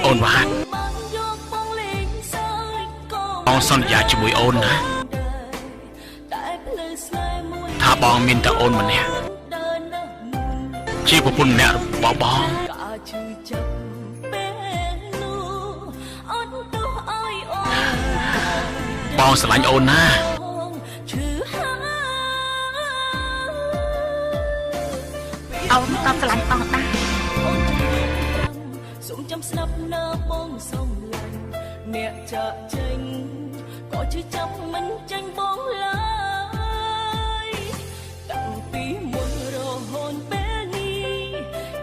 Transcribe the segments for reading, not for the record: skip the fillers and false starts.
អូនវ៉ាបងសន្យាជាមួយអូនណាថាបងមានតែអូនម្នាក់ជាប្រពន្ធម្នាក់របស់បងបងស្រឡាញ់អូនណាអូនក៏ស្រឡាញ់បងដែរសូមចាំស្ដាប់ណាបងសូមឡាញ់អ្នកចាក់ចេញក៏ជឿចាប់មិនចាញ់បងឡើយតាំងពីមុនរហូតពេលនេះ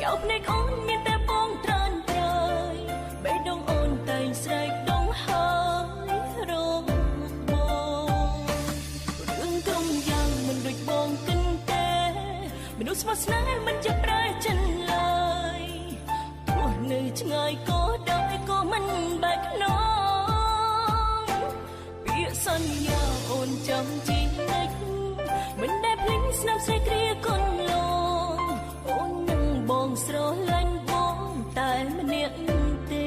កៅភ្នែកអូនមានតែបងត្រានត្រើយបេះដូងអូនតែងស្រែកដងហើយរងបងរឿងក្រុមយ៉ាងមិនដូចបងគិនទេមនុស្សស្មោះស្នេហ៍មិនចេះប្រែចិនឡើយនៅឆ្ងាយក៏ដោយក៏មិនបែកខ្នងពាក្យសន្យាអូនចាំជីនិចមិនដែលភ្លេចស្នាមស្នេហ៍គ្រាកូនលងអូននឹងបងស្រឡាញ់បងតែម្នាក់ទេ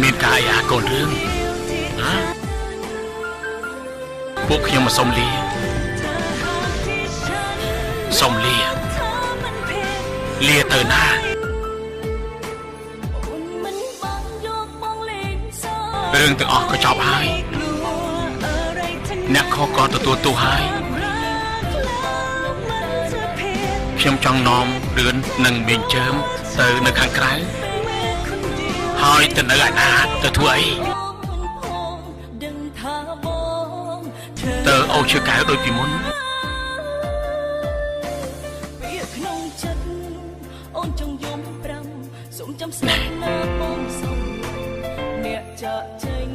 មានកាយអាកូនរឿងពួកខ្ញុំមកសុំលាទៅណារឿងទាំងអស់ក៏ចប់ហើយអ្នកខកក៏ទទួលទោសហើយខ្ញុំចង់នាំរឿននិងមានជើមទៅនៅខាងក្រៅហើយទៅនៅឯណាទៅធ្វើអីទៅអូឈើកៅដូចពីមុនអូនចង់យំប្រាំសូមចាំស្នេហ៍ណាបងសូមអ្នកចាក់ចេញ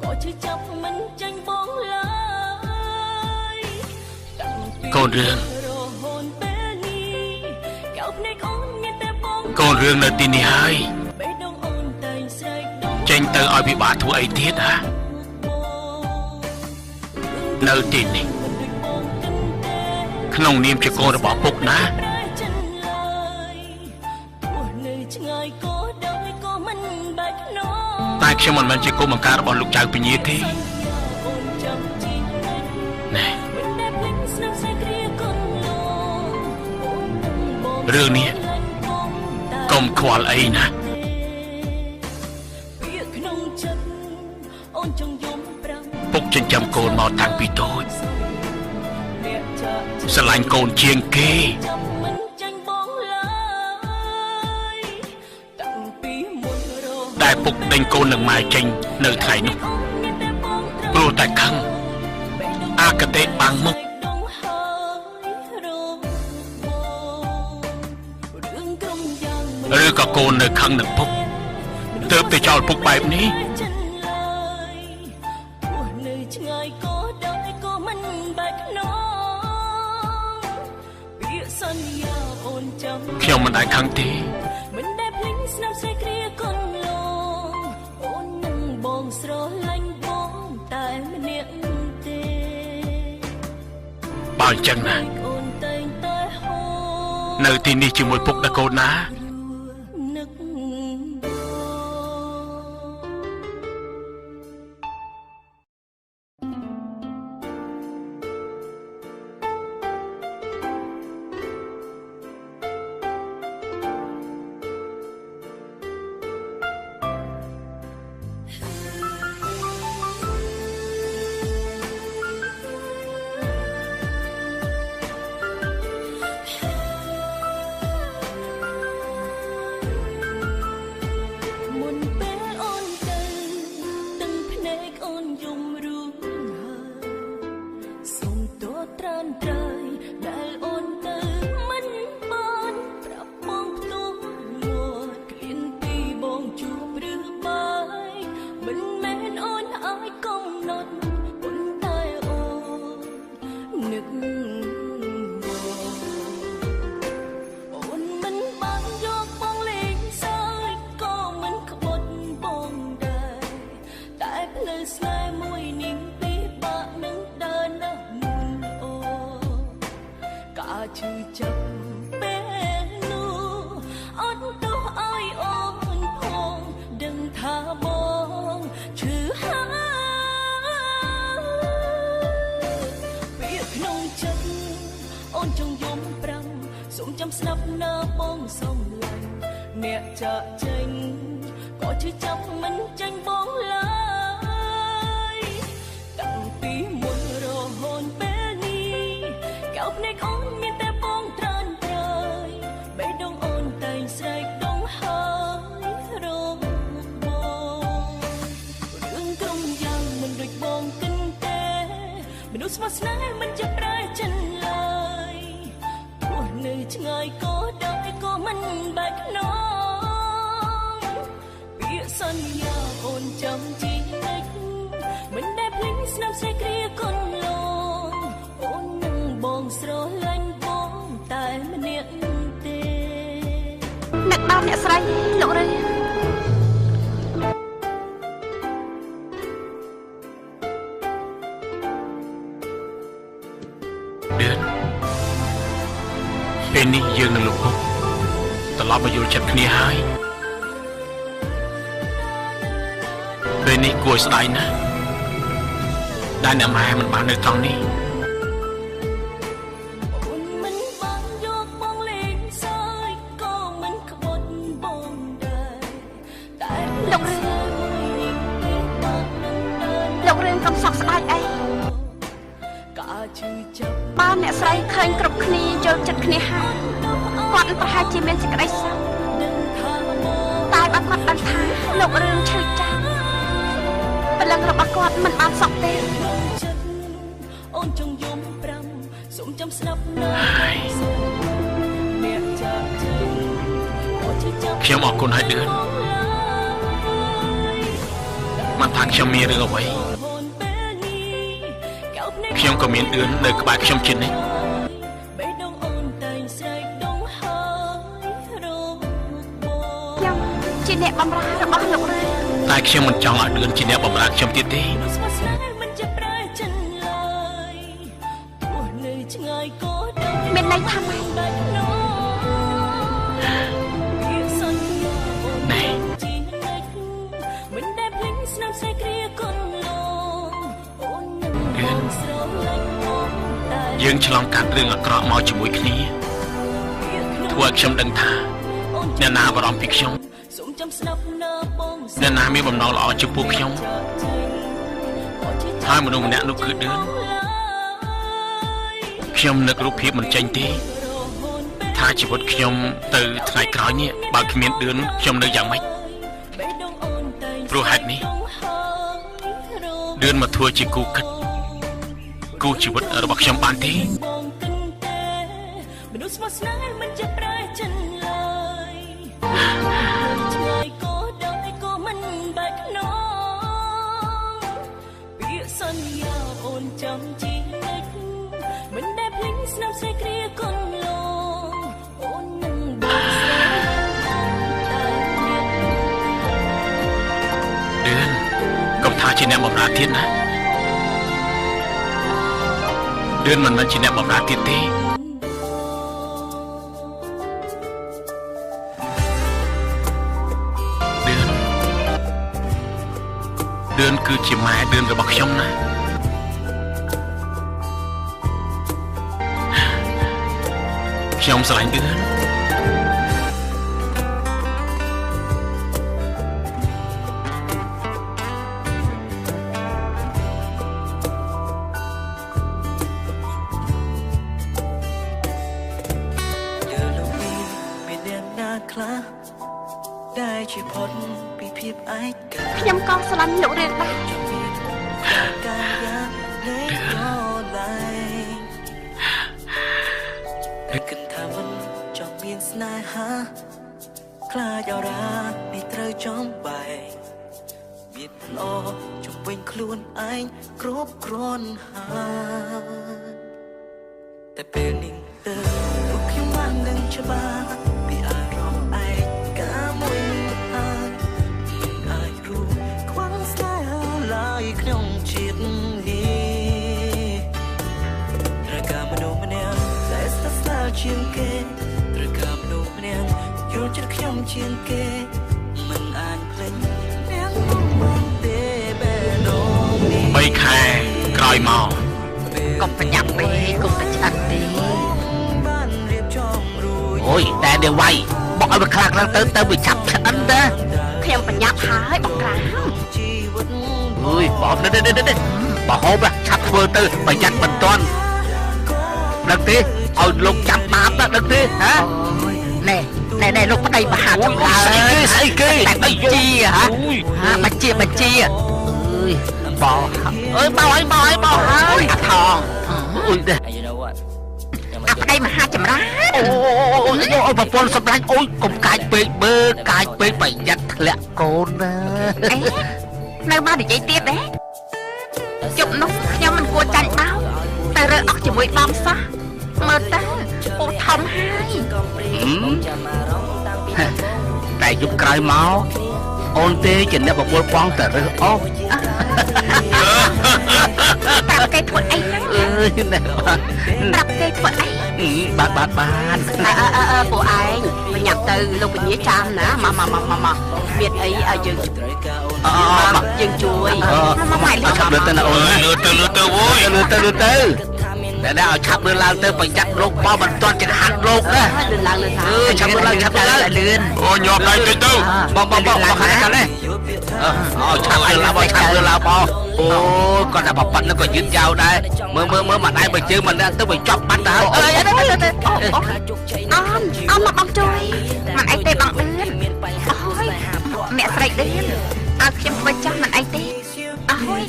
ក៏ជឿចាប់មិនចាញ់បងឡើយកូនរឿងកូនរឿងនៅទីនេះហើយចេញទៅឲ្យពិបាកធ្វើអីទៀតហ៎នៅទីនេះក្នុងនាមជាកូនរបស់ពុកណាតែខ្ញុំមិនមែនជាកូនបង្ការរបស់លោកចៅពញាទេណែរឿងនេះកុំខ្វល់អីណាពុកចិញ្ចឹមកូនមកតាំងពីតូចស្រឡាញ់កូនជាងគេតែពុកដេញកូននឹងម៉ែចេញនៅថ្ងៃនោះព្រោះតែខឹងអកតេបាំងមុខឬក៏កូននៅខឹងនឹងពុកទើបទៅចោលពុកបែបនេះខ្ញុំមិនដែលខឹងទេមិនដែលភ្លេចស្នាមស្នេហ៍គ្រាកូនលងអូននឹងបងស្រឡាញ់បងតែម្នាក់ទេបើអញ្ចឹងណានៅទីនេះជាមួយពុកដល់កូនណា សូមចាំស្ដាប់ណាបងសំឡាញ់អ្នកចាក់ចេញក៏ឈឺចាប់មិនចាញ់បងឡើយតាំងពីមុនរហូតពេលនេះកោបភ្នែកអូនមានតែបងត្រានត្រើយបេះដូងអូនតែងស្រែកដងហើយរងបងរឿងក្រុមយ៉ាងមិនដូចបងគិនទេមនុស្សស្មោះស្នេហ៍មិនចេះប្រែចិនឡើយព្រោះនៅឆ្ងាយក៏ដោយក៏មិនបែកខ្នងពាក្យសន្យាអូនចាំជីនិចមិនដែលភ្លេចស្នាមស្នេហ៍គ្រាកូនលងអូននឹងបងស្រឡាញ់បងតែម្នាក់ទេនឹកដល់អ្នកស្រីលោករឿពេលនេះយើងនឹងលោកពុកត្រឡប់មកយល់ចិត្តគ្នាហើយពេលនេះគួរស្ដាយណាស់ដែលអ្នកម៉ែមិនបាននៅត្រង់នេះអូនមិនបានយកបងលេងសើចក៏មិនក្បត់បងដែរតែលោករឿកុំសោកស្ដាយអីកាឈឺចាប់បានអ្នកស្រីឃើញគ្រប់គ្នាយល់ចិត្តគ្នាហើយគាត់ប្រហែលជាមានសេចក្តីសុខតែបើគាត់ដឹងថាលោករឿងឈឺចាប់ព្រលឹងរបស់គាត់មិនបានសុខទេអូនចង់យំ5សូមចាំស្ដាប់ណាអ្នកចាក់ចេញខ្ញុំអរគុណហើយឌឿនមិនថាខ្ញុំមានរឿងអ្វីខ្ញុំក៏មានឌឿននៅក្បែរខ្ញុំជានិច្ចខ្ញុំជាអ្នកបម្រើរបស់លោករឿតែខ្ញុំមិនចង់ឲ្យឌឿនជាអ្នកបម្រើខ្ញុំទៀតទេមានន័យថាម៉េចយើងឆ្លងកាត់រឿងអាក្រក់មកជាមួយគ្នាធ្វើឲ្យខ្ញុំដឹងថាអ្នកណាបារម្ភពីខ្ញុំអ្នកណាមានបំណងល្អចំពោះខ្ញុំហើយមនុស្សម្នាក់នោះគឺឌឿនខ្ញុំនឹករូបភាពមិនចេញទេថាជីវិតខ្ញុំទៅថ្ងៃក្រោយនេះបើគ្មានឌឿនខ្ញុំនៅយ៉ាងម៉េចព្រោះហេតុនេះឌឿនមកធ្វើជាគូគិតគូជីវិតរបស់ខ្ញុំបានទេមនុស្សស្មោះស្នេហ៍មិនចេះប្រែចិនឡើយឆ្ងាយក៏ដោយក៏មិនបែកខ្នងពាក្យសន្យាអូនចាំជីនិចមិនដែលភ្លេចស្នាមស្នេហ៍គ្រាកូនលងអូននឹងបងស្រឡាញ់តែឌឿនកុំថាជាអ្នកបម្រើទៀតណាឌឿនមិនមែនជាអ្នកបម្រើទៀតទេឌឿនគឺជាម៉ែឌឿនរបស់ខ្ញុំណាខ្ញុំស្រឡាញ់ឌឿនដែលជាផុតពីភាពឯកោខ្ញុំក៏ស្រឡាញ់លោករឿងដែរកាយានៃឡៃតែគិតថាមិនចង់មានស្នេហាខ្លាចអរ៉ានេះត្រូវចំបែកមានល្អជំវិញខ្លួនឯងគ្រប់គ្រាន់ហើយតែពេលនេះទៅពួកខ្ញុំបាននឹងច្បាស់ពីអារម្មណ៍ឯកាមួយហើយអាចรู้ខ្វះស្នេហាឡើយក្នុងជាតិនេះត្រូវការមនុស្សម្នាក់ដែលស្និទ្ធស្នាលជាងគេត្រូវការមនុស្សម្នាក់យល់ចិត្តខ្ញុំជាងគេមិនអាចភ្លេចអ្នកមកទេបេះដូងនេះ3ខែក្រោយមកកុំប្រញាប់ពេកកុំប្រឆាំងទេបានរៀបចំរួ អូយតែនាងវាយបោកឲ្យវាខ្លាំងទៅវាចាប់ឆ្អិនណា ខ្ញុំបញ្ញាប់ហើយបងក្រាម អើយបងនេះបើហូបឆាប់ធ្វើទៅប្រយ័ត្នមិនទាន់ដឹងទេឲ្យលោកចាប់បាបដឹងទេហ៎ណែលោកប្តីមហាចម្លើស្អីគេតែបញ្ជាហ៎បញ្ជាអើយបងអើយបងហើយអាថងអុយដែរអាប្តីមហាចម្រើនអូប្រពន្ធសម្លាញ់អូយកុំកាចពេកបើកាចពេកប្រយ័ត្នធ្លាក់កូនណា នៅមកនិយាយទៀតទេជប់នោះខ្ញុំមិនគួរចាញ់បោតែរើអស់ជាមួយបងសោះមើលទៅពូធំហើយតែយប់ក្រោយមកអូនទេជាអ្នកបបួលបងតែរើអស់ ប្រាប់គេធ្វើអីហ្នឹង អើយណែ ប្រាប់គេធ្វើអី បាទ ពួកឯងបញ្ញាប់ទៅលោកពញាចាំណាមកមានអីឲ្យយើងយើងជួយមកឆាប់លើទៅណាអូនលើទៅអូយលើទៅតែឲ្យឆាប់លើឡើងទៅប្រយ័ត្នលោកបោមិនទាន់ចង្ហាន់លោកណា លឿនឡើងឆាប់លើលឿនអូញាប់ដៃទៅបងខាងនេះឆាប់លើឡើងបងអូគាត់តែបបាត់នឹងក៏យឺតយ៉ាវដែរមើលមកដៃបើជើងមិនទៅវាចប់បាត់ទៅហើយ អូនមកបងជួយមិនអីទេបងលឿនអូយអ្នកស្រីលឿនឲ្យខ្ញុំធ្វើចាំមិនអីទេអូយ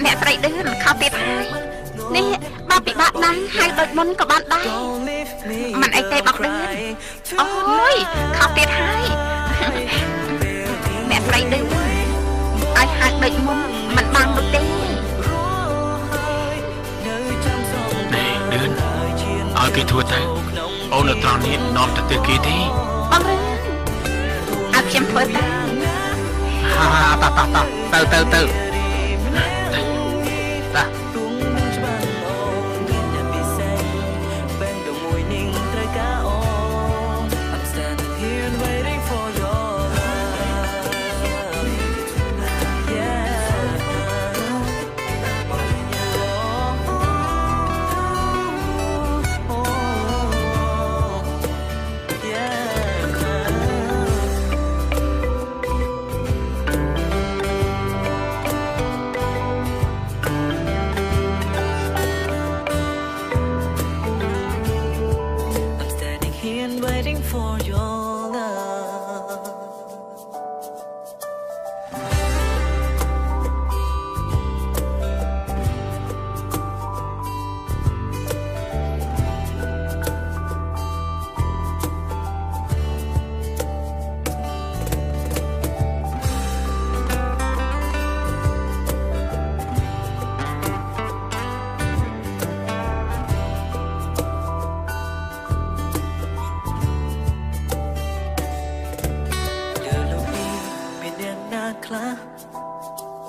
អ្នកស្រីលឿនខោទៀតហើយនេះបើពិបាកណាស់ហើយដូចមុនក៏បានដែរមិនអីទេបងលឿនអូយខោទៀតហើយអ្នកស្រីលឿនឲ្យហាត់ដូចមុនមិនបាននោះទេ លឿនឲ្យគេធ្វើទៅអូននៅត្រង់នេះនាំទៅគេទេ បងលឿនឲ្យខ្ញុំធ្វើទៅ ទៅ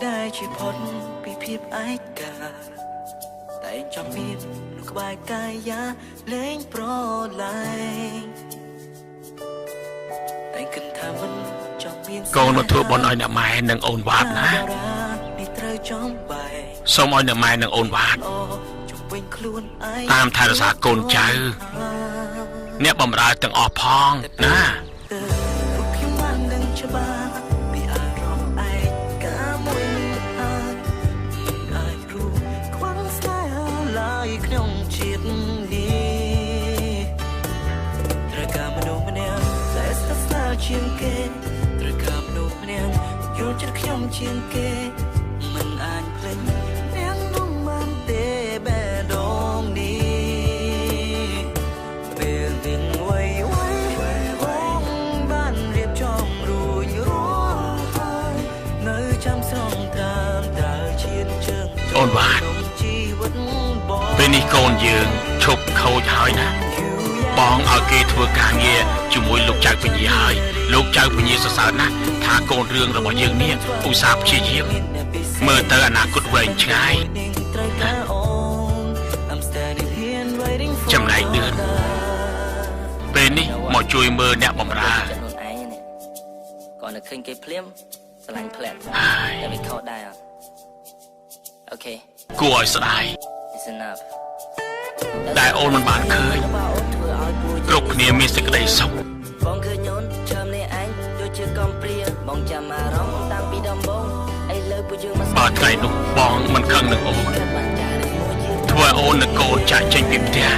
ได้ช่วยพ้นពីភាពឯកាតែចាំមានលោកក្បែរកាយាលែងប្រឡែងតែគិតថាមិនចាំមានក ូនមកធ្វើបុណ្យឲ្យអ្នកម៉ែនិងអូនវ៉ាតណាសូមឲ្យអ្នកម៉ែនិងអូនវ៉ាតតាមថែរក្សាកូនចៅអ្នកបម្រើទាំងអស់ផងណា ជាងគេត្រូវការមនុស្សម្នាក់យល់ចិត្តខ្ញុំជាងគេមិនអាចភ្លេចអ្នកនោះបានទេបែរដងនេះពេលវិញវ័យបានរៀបចំរួញរាល់ហើយនៅចាំស្រងត្រាំតើឈានជើងអូនបាទពេលនេះកូនយើងឈប់ខូចហើយណា បងឲ្យគេធ្វើការងារជាមួយលោកចៅពញាហើយលោកចៅពញាសរសើរណាស់ថាកូនរឿងរបស់យើងនេះឧស្សាហ៍ព្យាយាមមើលទៅអនាគតវែងឆ្ងាយចំណែកលឿនពេលនេះមកជួយមើលអ្នកបម្រើគាត់នៅឃើញគេភ្លាមស្រឡាញ់ផ្លែតែមិនខុសដែរអូខេគួរឲ្យស្ដាយតែអូនមិនបានឃើញ គ្រប់គ្នាមានសេចក្តីសុខ បងឃើញញូនឈើមនេះឯងដូចជាកំព្រាបងចាំអារម្មណ៍តាំងពីដំបូងឥឡូវពួកយើងមក បើថ្ងៃនោះបងមិនខឹងនឹងអូនធ្វើឲ្យអូននិងកូនចាក់ចេញពីផ្ទះ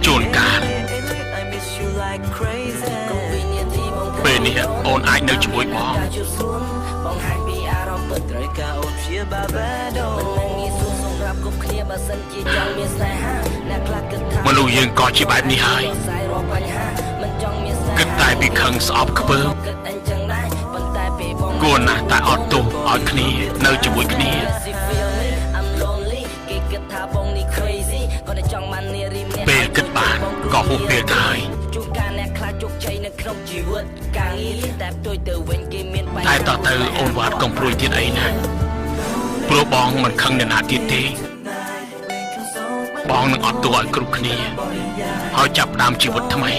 ជួនកាលពេលនេះអូនអាចនៅជាមួយបងបងហាញពីអារម្មណ៍ពិតត្រូវការអូនព្យាបាលបេះដូងមិនងាយស្រួលសម្រាប់គ្រប់គ្នាបើសិនជាចង់មានស្នេហាអ្នកខ្លះគិតថា មនុស្សយើងក៏ជាបែបនេះហើយគិតតែពីខឹងស្អប់ខ្ពើមគួរណាស់តែអត់ទោសឲ្យគ្នានៅជាមួយគ្នាពេលគិតបានក៏ហួសពេលទៅហើយជួនកាលអ្នកខ្លះជោគជ័យនៅក្នុងជីវិតការងារតែផ្ទុយទៅវិញគេមានតែតទៅអូនវត្តកំព្រួយទៀតអីណាព្រោះបងមិនខឹងអ្នកណាទៀតទេបងនឹងអត់ទោសឲ្យគ្រប់គ្នាហើយចាប់ផ្ដើមជីវិតថ្មី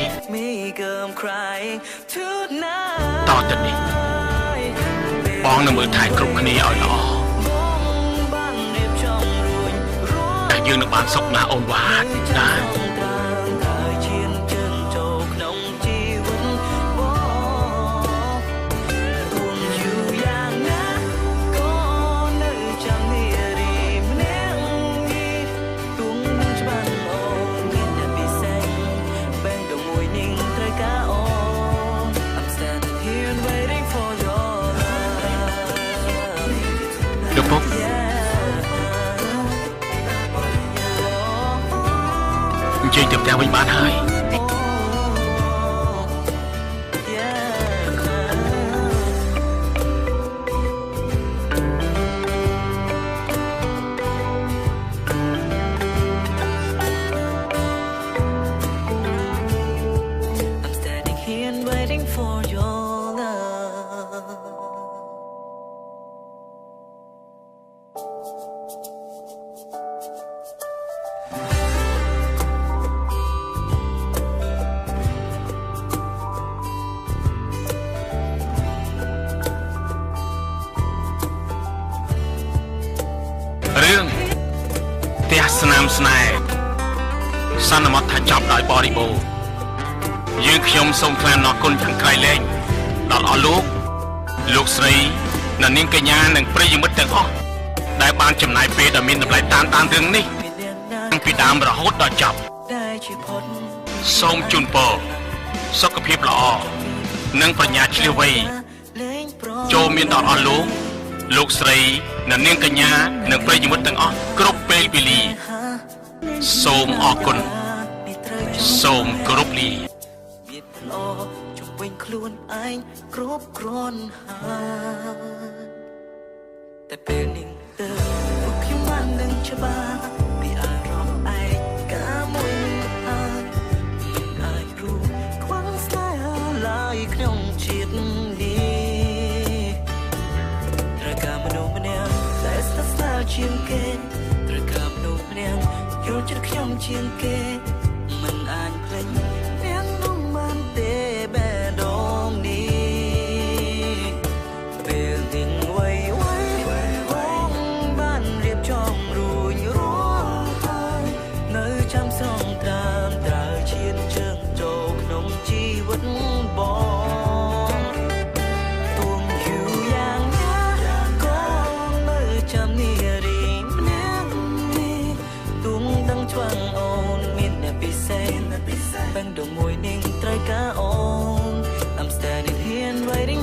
តទៅនេះបងនឹងមើលថែគ្រប់គ្នាឲ្យល្អតែយើងនឹងបានសុខណាស់អូនវត្តណាជិះទៅផ្ទះវិញបានហើយរឿងផ្ទះស្នាមស្នេហ៍សន្មតថាចប់ដោយបរិបូរណ៍យើងខ្ញុំសូមថ្លែងអំណរគុណយ៉ាងក្រៃលែងដល់អស់លោកស្រីនិងនាងកញ្ញានិងប្រិយមិត្តទាំងអស់ដែលបានចំណាយពេលដ៏មានតម្លៃតាមដានរឿងនេះតាំងពីដើមរហូតដល់ចប់សូមជូនពរសុខភាពល្អនិងប្រាជ្ញាឈ្លាសវៃចូលមានដល់អស់លោកស្រីនិងនាងកញ្ញានិងប្រិយមិត្តទាំងអស់គ្រប់ពេលវេលាសូមអរគុណសូមគោរពលាវាល្អជុំវិញខ្លួនឯងគ្រប់គ្រាន់ហើយតែពេលនេះទៅពួកខ្ញុំបាននឹងច្បាស់ពីអារម្មណ៍ឯកាមួយហើយអាចรู้ខ្វះស្នេហាឡើយក្នុងជាតិនេះត្រូវការមនុស្សម្នាក់ដែលស្និទ្ធស្នាលជាងគេត្រូវការមនុស្សម្នាក់យល់ចិត្តខ្ញុំជាងគេ